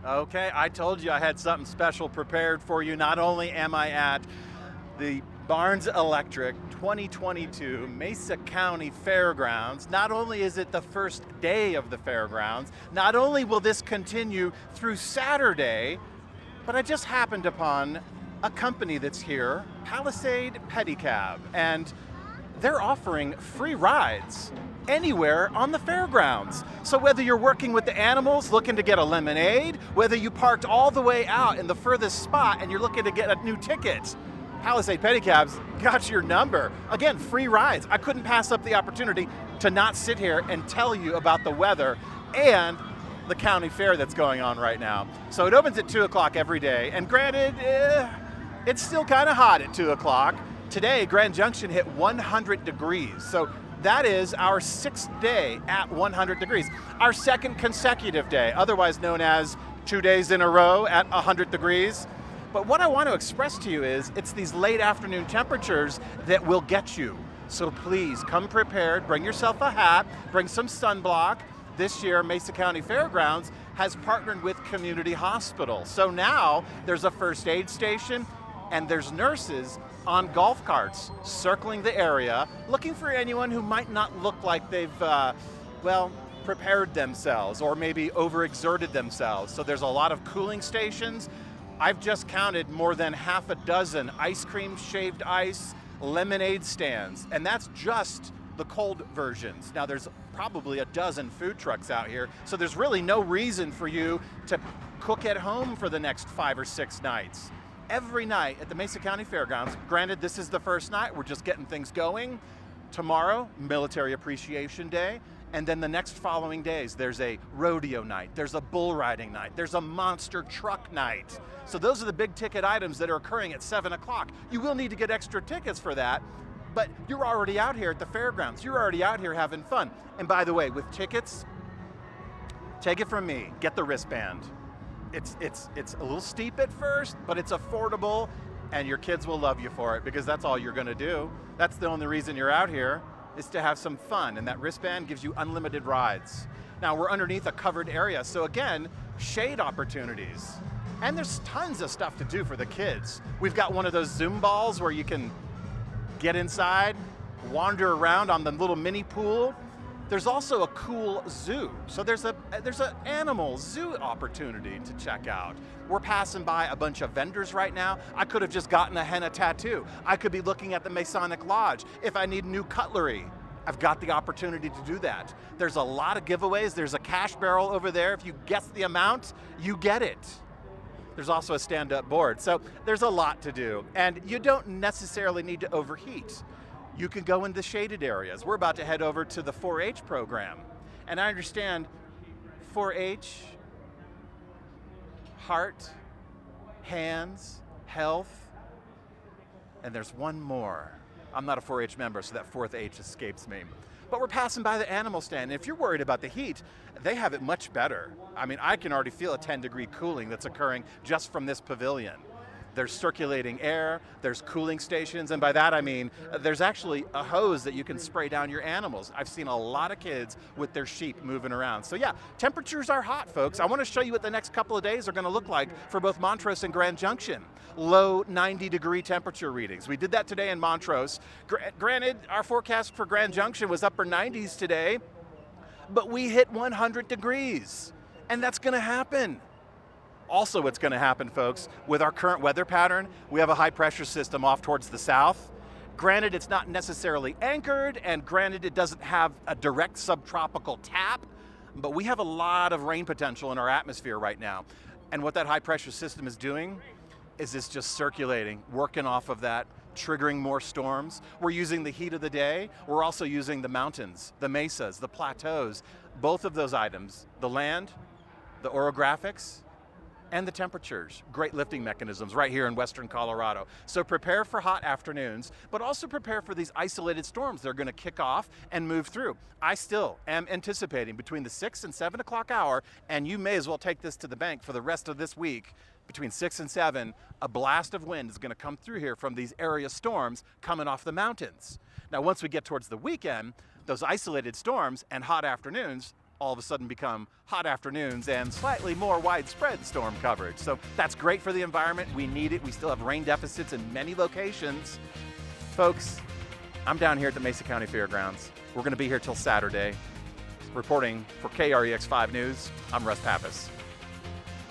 Okay, I told you I had something special prepared for you. Not only am I at the Barnes Electric 2022 Mesa County Fairgrounds, not only is it the first day of the fairgrounds, not only will this continue through Saturday, but I just happened upon a company that's here, Palisade Pedicab, and they're offering free rides anywhere on the fairgrounds. So whether you're working with the animals looking to get a lemonade, whether you parked all the way out in the furthest spot and you're looking to get a new ticket, Palisade Pedicab's got your number. Again, free rides. I couldn't pass up the opportunity to not sit here and tell you about the weather and the county fair that's going on right now. So it opens at 2 o'clock every day, and granted, it's still kind of hot at 2 o'clock. Today, Grand Junction hit 100 degrees, so that is our 6th day at 100 degrees. Our 2nd consecutive day, otherwise known as 2 days in a row at 100 degrees. But what I want to express to you is, it's these late afternoon temperatures that will get you. So please, come prepared, bring yourself a hat, bring some sunblock. This year, Mesa County Fairgrounds has partnered with Community Hospital. So now, there's a first aid station, and there's nurses on golf carts circling the area, looking for anyone who might not look like they've, prepared themselves or maybe overexerted themselves. So there's a lot of cooling stations. I've just counted more than half a dozen ice cream, shaved ice, lemonade stands, and that's just the cold versions. Now there's probably a dozen food trucks out here, so there's really no reason for you to cook at home for the next 5 or 6 nights. Every night at the Mesa County Fairgrounds, granted this is the first night, we're just getting things going. Tomorrow, Military Appreciation Day, and then the next following days, there's a rodeo night, there's a bull riding night, there's a monster truck night. So those are the big ticket items that are occurring at 7 o'clock. You will need to get extra tickets for that, but you're already out here at the fairgrounds. You're already out here having fun. And by the way, with tickets, take it from me, get the wristband. It's a little steep at first, but it's affordable, and your kids will love you for it, because that's all you're gonna do. That's the only reason you're out here, is to have some fun, and that wristband gives you unlimited rides. Now, we're underneath a covered area, so again, shade opportunities. And there's tons of stuff to do for the kids. We've got one of those Zoom balls where you can get inside, wander around on the little mini pool. There's also a cool zoo. So there's an animal zoo opportunity to check out. We're passing by a bunch of vendors right now. I could have just gotten a henna tattoo. I could be looking at the Masonic Lodge. If I need new cutlery, I've got the opportunity to do that. There's a lot of giveaways. There's a cash barrel over there. If you guess the amount, you get it. There's also a stand-up board. So there's a lot to do. And you don't necessarily need to overheat. You can go in the shaded areas. We're about to head over to the 4-H program. And I understand 4-H, heart, hands, health, and there's one more. I'm not a 4-H member, so that 4th H escapes me. But we're passing by the animal stand, and if you're worried about the heat, they have it much better. I mean, I can already feel a 10-degree cooling that's occurring just from this pavilion. There's circulating air, there's cooling stations, and by that I mean there's actually a hose that you can spray down your animals. I've seen a lot of kids with their sheep moving around. So yeah, temperatures are hot, folks. I want to show you what the next couple of days are going to look like for both Montrose and Grand Junction. Low 90-degree temperature readings. We did that today in Montrose. Granted, our forecast for Grand Junction was upper 90s today, but we hit 100 degrees, and that's going to happen. Also, what's going to happen, folks, with our current weather pattern, we have a high pressure system off towards the south. Granted, it's not necessarily anchored, and granted, it doesn't have a direct subtropical tap, but we have a lot of rain potential in our atmosphere right now. And what that high pressure system is doing is it's just circulating, working off of that, triggering more storms. We're using the heat of the day. We're also using the mountains, the mesas, the plateaus, both of those items, the land, the orographics, and the temperatures, great lifting mechanisms right here in western Colorado. So prepare for hot afternoons, but also prepare for these isolated storms that are going to kick off and move through. I still am anticipating between the 6 and 7 o'clock hour, and you may as well take this to the bank for the rest of this week, between 6 and 7, a blast of wind is going to come through here from these area storms coming off the mountains. Now, once we get towards the weekend, those isolated storms and hot afternoons all of a sudden become hot afternoons and slightly more widespread storm coverage. So that's great for the environment. We need it. We still have rain deficits in many locations. Folks, I'm down here at the Mesa County Fairgrounds. We're going to be here till Saturday. Reporting for KREX 5 News, I'm Russ Pappas.